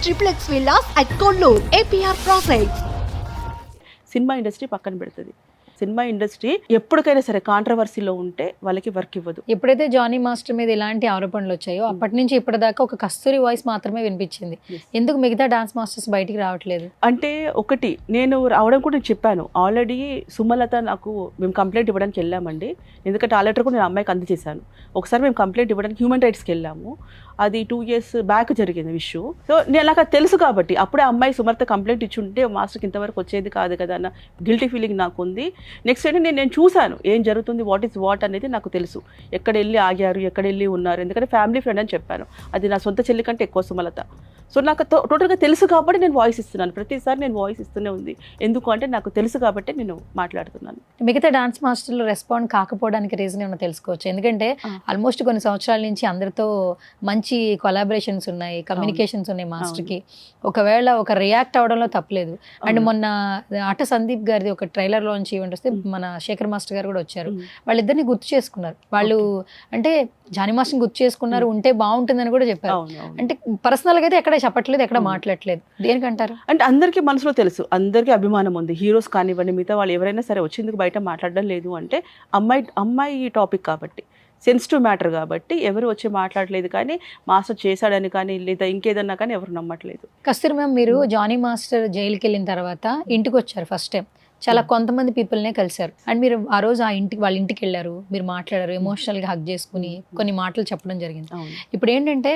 triplex villas at Kollur, APR Projects. Cinema industry పక్కన పెడుతుంది. Cinema industry ఎప్పటికైనా సరే కాంట్రవర్సీలో ఉంటే వాళ్ళకి వర్క్ ఇవ్వదు. ఎప్పుడైతే జానీ మాస్టర్ మీద ఇలాంటి ఆరోపణలు వచ్చాయో అప్పటి నుంచి ఇప్పటిదాకా ఒక కస్తూరి వాయిస్ మాత్రమే వినిపించింది. ఎందుకు మిగతా డాన్స్ మాస్టర్స్ బయటికి రావట్లేదు? అంటే ఒకటి నేను రావడం కూడా చెప్పాను ఆల్రెడీ. సుమలత నాకు మేము కంప్లైంట్ ఇవ్వడానికి వెళ్ళామండి. ఎందుకంటే ఆ లెటర్ కూడా నేను అమ్మాయికి అందజేశాను. ఒకసారి మేము కంప్లైంట్ ఇవ్వడానికి హ్యూమన్ రైట్స్కి వెళ్ళాము. అది 2 years బ్యాక్ జరిగింది ఇష్యూ. సో నేను నాకు అది తెలుసు కాబట్టి అప్పుడే అమ్మాయి సుమలత కంప్లైంట్ ఇచ్చి ఉంటే మాస్టర్కి ఇంతవరకు వచ్చేది కాదు కదా అన్న గిల్టీ ఫీలింగ్ నాకు ఉంది. నెక్స్ట్ ఏంటంటే నేను చూశాను ఏం జరుగుతుంది, వాట్ ఈస్ వాట్ అనేది నాకు తెలుసు. ఎక్కడ వెళ్ళి ఆగారు, ఎక్కడ వెళ్ళి ఉన్నారు, ఎందుకంటే ఫ్యామిలీ ఫ్రెండ్ అని చెప్పాను. అది నా సొంత చెల్లి కంటే ఎక్కువ సుమలత. సో నాకు టోటల్గా తెలుసు కాబట్టి నేను వాయిస్ ఇస్తున్నాను. ప్రతిసారి నేను వాయిస్ ఇస్తూనే ఉంది. ఎందుకు అంటే నాకు తెలుసు కాబట్టి నేను మాట్లాడుతున్నాను. మిగతా డాన్స్ మాస్టర్లు రెస్పాండ్ కాకపోవడానికి రీజన్ ఏమైనా తెలుసుకోవచ్చు. ఎందుకంటే ఆల్మోస్ట్ కొన్ని సంవత్సరాల నుంచి అందరితో మంచి కొలాబరేషన్స్ ఉన్నాయి, కమ్యూనికేషన్స్ ఉన్నాయి మాస్టర్కి. ఒకవేళ ఒక రియాక్ట్ అవడంలో తప్పలేదు. అండ్ మొన్న ఆట సందీప్ గారిది ఒక ట్రైలర్ లాంచ్ ఈవెంట్ వస్తే మన శేఖర్ మాస్టర్ గారు కూడా వచ్చారు. వాళ్ళిద్దరిని గుర్తు చేసుకున్నారు. వాళ్ళు అంటే జానీ మాస్టర్ని గుర్తు చేసుకున్నారు, ఉంటే బాగుంటుందని కూడా చెప్పారు. అంటే పర్సనల్గా అయితే ఎక్కడ చెప్పట్లేదు, ఎక్కడ మాట్లాడలేదు. దేనికంటారు? అంటే అందరికీ మనసులో తెలుసు, అందరికీ అభిమానం ఉంది. హీరోస్ కానివ్వండి, మిగతా వాళ్ళు ఎవరైనా సరే వచ్చేందుకు బయట మాట్లాడడం లేదు అంటే అమ్మాయి టాపిక్ కాబట్టి, సెన్సిటివ్ మ్యాటర్ కాబట్టి ఎవరు వచ్చి మాట్లాడలేదు. కానీ మాస్టర్ చేశాడని కానీ లేదా ఇంకేదన్నా కానీ ఎవరు నమ్మట్లేదు. కస్తూరి మ్యామ్, మీరు జానీ మాస్టర్ జైలుకి వెళ్ళిన తర్వాత ఇంటికి వచ్చారు ఫస్ట్ టైం. చాలా కొంతమంది పీపుల్నే కలిశారు. అండ్ మీరు ఆ రోజు వాళ్ళ ఇంటికి వెళ్ళారు, మీరు మాట్లాడారు, ఎమోషనల్గా హగ్ చేసుకుని కొన్ని మాటలు చెప్పడం జరిగింది. ఇప్పుడు ఏంటంటే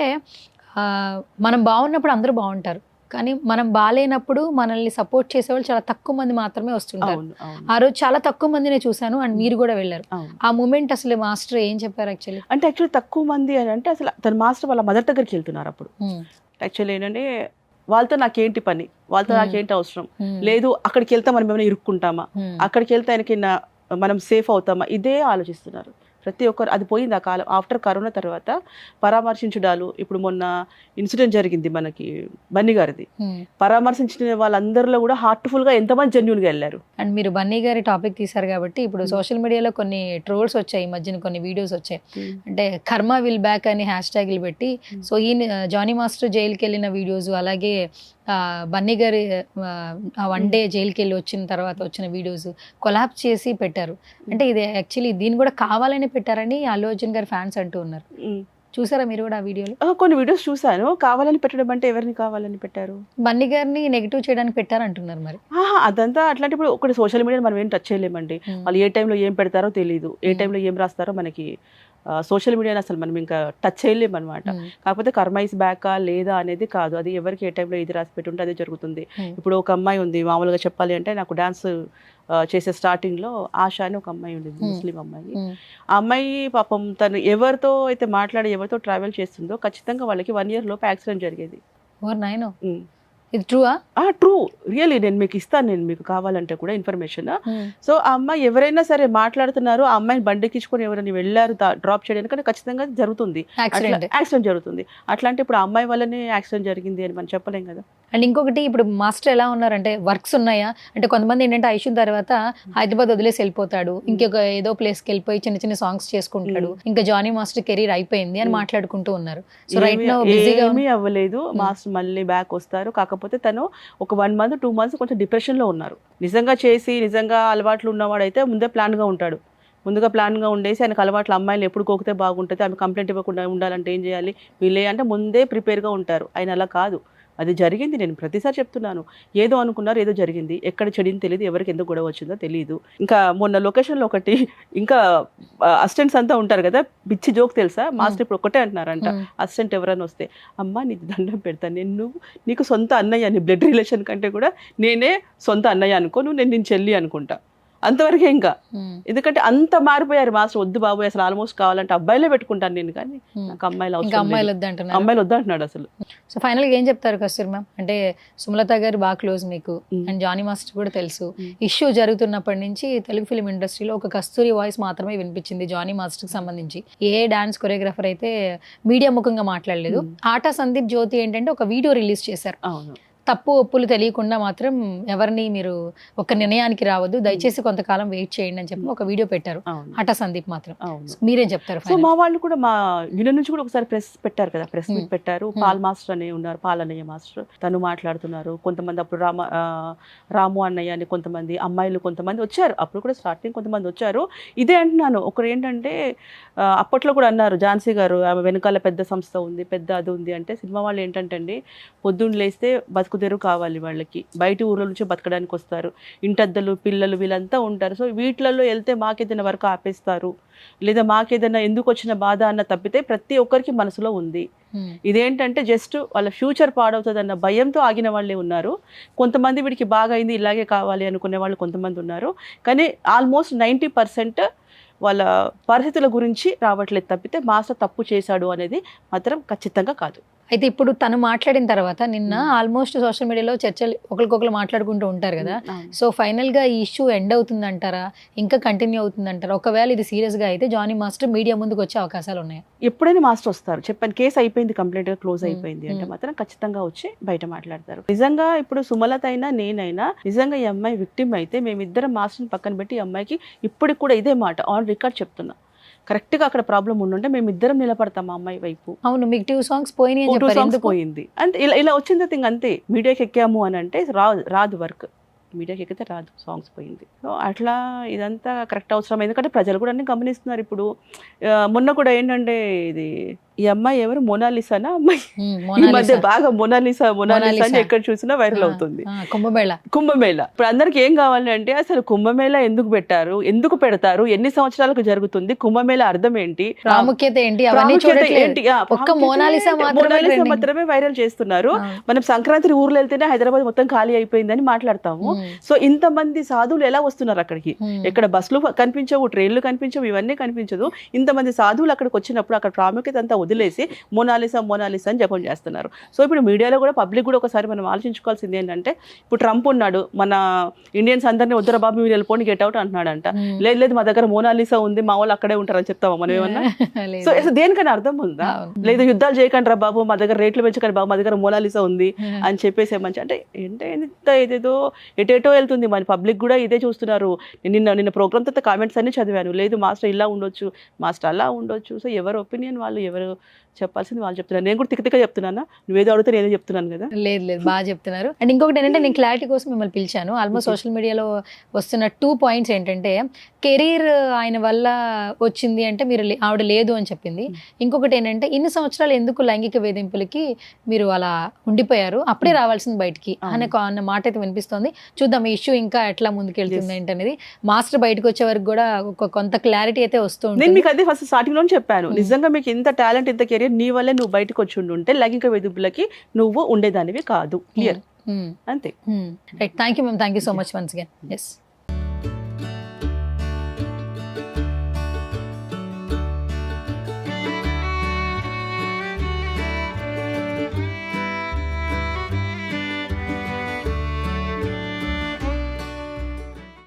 మనం బాగున్నప్పుడు అందరూ బాగుంటారు, కానీ మనం బాగాలేనప్పుడు మనల్ని సపోర్ట్ చేసేవాళ్ళు చాలా తక్కువ మంది మాత్రమే వస్తుంటారు. ఆ రోజు చాలా తక్కువ మందినే చూశాను. అండ్ మీరు కూడా వెళ్ళారు. ఆ మూమెంట్ అసలు మాస్టర్ ఏం చెప్పారు యాక్చువల్లీ? అంటే యాక్చువల్లీ తక్కువ మంది అని అంటే అసలు తన మాస్టర్ వాళ్ళ మదర్ దగ్గరికి వెళ్తున్నారు. అప్పుడు యాక్చువల్లీ ఏంటంటే వాళ్ళతో నాకేంటి పని, వాళ్ళతో నాకేంటి అవసరం లేదు, అక్కడికి వెళ్తే మనం ఏమైనా ఇరుక్కుంటామా, అక్కడికి వెళ్తే ఆయనకి మనం సేఫ్ అవుతామా, ఇదే ఆలోచిస్తున్నారు ప్రతి ఒక్కరు. అది పోయింది ఆ కాలం. ఆఫ్టర్ కరోనా తర్వాత పరామర్శించడాలు, ఇప్పుడు మొన్న ఇన్సిడెంట్ జరిగింది మనకి బన్నీ గారిది, పరామర్శించిన వాళ్ళందరిలో కూడా హార్ట్ఫుల్గా ఎంతమంది జెన్యూన్గా వెళ్ళారు. అండ్ మీరు బన్నీ గారి టాపిక్ తీశారు కాబట్టి ఇప్పుడు సోషల్ మీడియాలో కొన్ని ట్రోల్స్ వచ్చాయి, ఈ మధ్యన కొన్ని వీడియోస్ వచ్చాయి. అంటే కర్మ విల్ బ్యాక్ అని హ్యాష్ట్యాగ్లు పెట్టి, సో ఈ జానీ మాస్టర్ జైలుకి వెళ్ళిన వీడియోస్, అలాగే బన్నీ గారి 1 day జైలుకి వెళ్ళి వచ్చిన తర్వాత వచ్చిన వీడియోస్ కొలాప్స్ చేసి పెట్టారు. అంటే ఇది యాక్చువల్లీ దీన్ని కూడా కావాలని పెట్టారని అల్లు అర్జున్ గారి ఫ్యాన్స్ అంటూ ఉన్నారు. చూసారా మీరు కూడా ఆ వీడియోలు? కొన్ని వీడియోస్ చూసాను. కావాలని పెట్టడం అంటే ఎవరిని కావాలని పెట్టారు? బన్నీ గారిని నెగిటివ్ చేయడానికి పెట్టారు అంటున్నారు. మరి అదంతా అట్లాంటి ఇప్పుడు ఒకటి సోషల్ మీడియా మనం ఏం టచ్ చేయలేమండి. వాళ్ళు ఏ టైంలో ఏం పెడతారో తెలియదు, ఏ టైంలో ఏం రాస్తారో మనకి సోషల్ మీడియాని అసలు మనం ఇంకా టచ్ చేయలేము అనమాట. కాకపోతే కర్మ ఇస్ బ్యాకా లేదా అనేది కాదు, అది ఎవరికి ఏ టైంలో ఏది రాసి పెట్టుంటే అదే జరుగుతుంది. ఇప్పుడు ఒక అమ్మాయి ఉంది, మామూలుగా చెప్పాలి అంటే నాకు డాన్స్ చేసే స్టార్టింగ్లో ఆశ అని ఒక అమ్మాయి ఉండేది, ముస్లిం అమ్మాయి. ఆ అమ్మాయి పాపం తను ఎవరితో అయితే మాట్లాడి ఎవరితో ట్రావెల్ చేస్తుందో ఖచ్చితంగా వాళ్ళకి 1 year లోపు యాక్సిడెంట్ జరిగేది. ఇది ట్రూవా? True, really. నేను మీకు ఇస్తాను, నేను మీకు కావాలంటే కూడా ఇన్ఫర్మేషన్. సో ఆ అమ్మాయి ఎవరైనా సరే మాట్లాడుతున్నారు, ఆ అమ్మాయిని బండికించుకొని ఎవరైనా వెళ్ళారు డ్రాప్ చేయడానికి, ఖచ్చితంగా జరుగుతుంది, యాక్సిడెంట్ జరుగుతుంది. అట్లాంటి ఇప్పుడు ఆ అమ్మాయి వల్లనే యాక్సిడెంట్ జరిగింది అని మనం చెప్పలేం కదా. అండ్ ఇంకొకటి, ఇప్పుడు మాస్టర్ ఎలా ఉన్నారంటే వర్క్స్ ఉన్నాయా అంటే, కొంతమంది ఏంటంటే ఐషు తర్వాత హైదరాబాద్ వదిలేసి వెళ్ళిపోతాడు, ఇంకొక ఏదో ప్లేస్కి వెళ్ళిపోయి చిన్న చిన్న సాంగ్స్ చేసుకుంటాడు, ఇంకా జానీ మాస్టర్ కెరీర్ అయిపోయింది అని మాట్లాడుకుంటూ ఉన్నారు. సో రైట్ నౌ బిజీగా ఏమీ అవ్వలేదు. మాస్టర్ మళ్ళీ బ్యాక్ వస్తారు. కాకపోతే తను ఒక 1 month 2 months కొంచెం డిప్రెషన్లో ఉన్నారు. నిజంగా నిజంగా అలవాట్లు ఉన్నవాడైతే ముందే ప్లాన్గా ఉంటాడు. ముందుగా ప్లాన్గా ఉండేసి ఆయనకు అలవాట్లు అమ్మాయిలు ఎప్పుడు కోకితే బాగుంటుంది, ఆమె కంప్లైంట్ ఇవ్వకుండా ఉండాలంటే ఏం చేయాలి, వీళ్ళే అంటే ముందే ప్రిపేర్గా ఉంటారు. ఆయన అలా కాదు, అది జరిగింది. నేను ప్రతిసారి చెప్తున్నాను, ఏదో అనుకున్నారు, ఏదో జరిగింది, ఎక్కడ చెడింది తెలియదు, ఎవరికి ఎందుకు గొడవ వచ్చిందో తెలియదు. ఇంకా మొన్న లొకేషన్లో ఒకటి, ఇంకా అసిస్టెంట్స్ అంతా ఉంటారు కదా, పిచ్చి జోక్ తెలుసా, మాస్టర్ ఇప్పుడు ఒకటే అంటున్నారంట, అసిస్టెంట్ ఎవరైనా వస్తే, అమ్మ నీకు దండం పెడతాను, నేను నీకు సొంత అన్నయ్య, నీ బ్లడ్ రిలేషన్ కంటే కూడా నేనే సొంత అన్నయ్య అనుకో, నేను చెల్లి అనుకుంటా, అంతవరకే. ఇంకా ఎందుకంటే అంత మారిపోయారు మాస్టర్. వద్దు బాబు అసలు ఆల్మోస్ట్ కావాలంటే అబ్బాయిలే పెట్టుకుంటాను నేను, కానీ నాకు అమ్మాయిలు వద్దంటున్నాడు అసలు. సో ఫైనల్గా ఏం చెప్తారు కస్తూరి మ్యామ్? అంటే సుమలత గారు బాగా క్లోజ్ మీకు, అండ్ జానీ మాస్టర్ కూడా తెలుసు. ఇష్యూ జరుగుతున్నప్పటి నుంచి తెలుగు ఫిలిం ఇండస్ట్రీలో ఒక కస్తూరి వాయిస్ మాత్రమే వినిపించింది జానీ మాస్టర్కి సంబంధించి. ఏ డాన్స్ కొరియోగ్రాఫర్ అయితే మీడియా ముఖంగా మాట్లాడలేదు. ఆట సందీప్ జ్యోతి ఏంటంటే ఒక వీడియో రిలీజ్ చేశారు. తప్పు ఒప్పులు తెలియకుండా మాత్రం ఎవరిని మీరు ఒక నిర్ణయానికి రావద్దు, దయచేసి కొంతకాలం వెయిట్ చేయండి అని చెప్పి ఒక వీడియో పెట్టారు అవును హఠ సందీప్ మాత్రం. అవును. మీరేం చెప్తారు? సో మా వాళ్ళు కూడా మా యూనియన్ నుంచి కూడా ఒకసారి ప్రెస్ పెట్టారు కదా, ప్రెస్ మీట్ పెట్టారు. పాల్ మాస్టర్ అని ఉన్నారు, పాల్ అన్నయ్య మాస్టర్, తను మాట్లాడుతున్నారు. కొంతమంది అప్పుడు రాము అన్నయ్య అని కొంతమంది అమ్మాయిలు కొంతమంది వచ్చారు, అప్పుడు కూడా స్టార్టింగ్ కొంతమంది వచ్చారు. ఇదే అంటున్నాను, ఒకరు ఏంటంటే అప్పట్లో కూడా అన్నారు ఝాన్సీ గారు ఆమె వెనకాల పెద్ద సంస్థ ఉంది, పెద్ద అది ఉంది అంటే, సినిమా వాళ్ళు ఏంటంటే అండి పొద్దున్న లేస్తే బతుకుదెరువు కావాలి వాళ్ళకి, బయట ఊర్ల నుంచి బతకడానికి వస్తారు, ఇంటద్దలు పిల్లలు వీళ్ళంతా ఉంటారు. సో వీటిలలో వెళ్తే మాకేదైనా వరకు ఆపేస్తారు, లేదా మాకేదైనా ఎందుకు వచ్చిన బాధ అన్న తప్పితే ప్రతి ఒక్కరికి మనసులో ఉంది. ఇదేంటంటే జస్ట్ వాళ్ళ ఫ్యూచర్ పాడవుతుంది అన్న భయంతో ఆగిన వాళ్ళే ఉన్నారు. కొంతమంది వీడికి బాగా అయింది ఇలాగే కావాలి అనుకునే వాళ్ళు కొంతమంది ఉన్నారు. కానీ ఆల్మోస్ట్ 90% వాళ్ళ పరిస్థితుల గురించి రావట్లేదు తప్పితే మాస్టర్ తప్పు చేశాడు అనేది మాత్రం ఖచ్చితంగా కాదు. అయితే ఇప్పుడు తను మాట్లాడిన తర్వాత నిన్న ఆల్మోస్ట్ సోషల్ మీడియాలో చర్చలు ఒకరికొకరు మాట్లాడుకుంటూ ఉంటారు కదా, సో ఫైనల్ గా ఈ ఇష్యూ ఎండ్ అవుతుందంటారా, ఇంకా కంటిన్యూ అవుతుందంటారా? ఒకవేళ ఇది సీరియస్ గా అయితే జానీ మాస్టర్ మీడియా ముందుకు వచ్చే అవకాశాలు ఉన్నాయి? ఎప్పుడైనా మాస్టర్ వస్తారు, చెప్పాను కేసు అయిపోయింది, కంప్లీట్ గా క్లోజ్ అయిపోయింది అంటే మాత్రం ఖచ్చితంగా వచ్చి బయట మాట్లాడతారు. నిజంగా ఇప్పుడు సుమలత అయినా నేనైనా నిజంగా ఈ అమ్మాయి విక్టిమ్ అయితే మేమిద్దరం మాస్టర్ని పక్కన పెట్టి ఈ అమ్మాయికి ఇప్పటికి కూడా ఇదే మాట ఆన్ రికార్డ్ చెప్తున్నా, కరెక్ట్గా అక్కడ ప్రాబ్లం ఉండుంటే మేము ఇద్దరం నిలబడతాం ఆ అమ్మాయి వైపు. అవును, మీకు 2 songs పోయినాయి అని చెప్పారు, ఎందుకు పోయింది అంటే ఇలా వచ్చింది థింగ్ అంతే. మీడియాకి ఎక్కాము అని అంటే రాదు వర్క్, మీడియాకి ఎక్కితే రాదు, సాంగ్స్ పోయింది. సో అట్లా ఇదంతా కరెక్ట్ అవసరం, ఎందుకంటే ప్రజలు కూడా అన్ని గమనిస్తున్నారు. ఇప్పుడు మొన్న కూడా ఏంటంటే ఇది ఈ అమ్మాయి ఎవరు మోనాలిసానా అమ్మాయి, ఈ మధ్య బాగా మోనాలిసా అని ఎక్కడ చూసినా వైరల్ అవుతుంది. కుంభమేళ ఇప్పుడు అందరికి ఏం కావాలి అంటే అసలు కుంభమేళ ఎందుకు పెట్టారు, ఎందుకు పెడతారు, ఎన్ని సంవత్సరాలకు జరుగుతుంది, కుంభమేళ అర్థం ఏంటి, ప్రాముఖ్యత ఏంటి, మాత్రమే వైరల్ చేస్తున్నారు. మనం సంక్రాంతి ఊర్లో వెళ్తేనే హైదరాబాద్ మొత్తం ఖాళీ అయిపోయిందని మాట్లాడతాము. సో ఇంతమంది సాధువులు ఎలా వస్తున్నారు అక్కడికి, ఎక్కడ బస్సులు కనిపించవు, ట్రైన్లు కనిపించవు, ఇవన్నీ కనిపించదు. ఇంతమంది సాధువులు అక్కడికి వచ్చినప్పుడు అక్కడ ప్రాముఖ్యత అంతా వదిలేసి మోనాలిసా అని జపం చేస్తున్నారు. సో ఇప్పుడు మీడియాలో కూడా పబ్లిక్ కూడా ఒకసారి మనం ఆలోచించుకోవాల్సింది ఏంటంటే, ఇప్పుడు ట్రంప్ ఉన్నాడు, మన ఇండియన్స్ అందరినీ వద్దర బాబు మీరు వెళ్ళిపోండి గెట్ అవుట్ అంటున్నాడంట. లేదు మా దగ్గర మోనాలిసా ఉంది, మా వాళ్ళు అక్కడే ఉంటారని చెప్తామా మనం ఏమన్నా? సో దేనికైనా అర్థం ఉందా? లేదా యుద్ధాలు చేయకండి రా బాబు, మా దగ్గర రేట్లు పెంచకండి బాబు, మా దగ్గర మోనాలిసా ఉంది అని చెప్పేసి మంచి అంటే ఎంత ఏదేదో ఎటేటో వెళ్తుంది. మన పబ్లిక్ కూడా ఇదే చూస్తున్నారు. నిన్న ప్రోగ్రామ్ తర్వాత కామెంట్స్ అన్ని చదివాను, లేదు మాస్టర్ ఇలా ఉండొచ్చు, మాస్టర్ అలా ఉండొచ్చు. సో ఎవరి ఒపీనియన్ వాళ్ళు, ఎవరు చెప్పాల్సింది వాళ్ళు చెప్తున్నారు. నేను కూడా తిక్కగా చెప్తున్నానా, నువ్వేదో అడిగితే నేనే చెప్తున్నాను కదా. లేదు బాగా చెప్తున్నారు. అండ్ ఇంకొకటి ఏంటంటే, నేను క్లారిటీ కోసం మిమ్మల్ని పిలిచాను. ఆల్మోస్ట్ సోషల్ మీడియాలో వస్తున్న 2 points ఏంటంటే, కెరీర్ ఆయన వల్ల వచ్చింది అంటే మీరు ఆవిడ లేదు అని చెప్పింది. ఇంకొకటి ఏంటంటే, ఇన్ని సంవత్సరాలు ఎందుకు లైంగిక వేధింపులకి మీరు అలా ఉండిపోయారు, అప్పుడే రావాల్సింది బయటికి అన్న మాట అయితే వినిపిస్తోంది. చూద్దాం ఈ ఇష్యూ ఇంకా ఎట్లా ముందుకెళ్తుంది ఏంటనేది. మాస్టర్ బయటకు వచ్చే వరకు కూడా కొంత క్లారిటీ అయితే వస్తుంది. నేను మీకు అదే ఫస్ట్ స్టార్టింగ్ లో చెప్పాను, నిజంగా మీకు ఇంత టాలెంట్, ఇంత కెరీర్ నీ వల్లే నువ్వు బయటకు వచ్చి ఉంటే లైంగిక వేధింపులకి నువ్వు ఉండేదానివి కాదు. క్లియర్ అంతే. Right, thank you ma'am, thank you so much once again. Yes.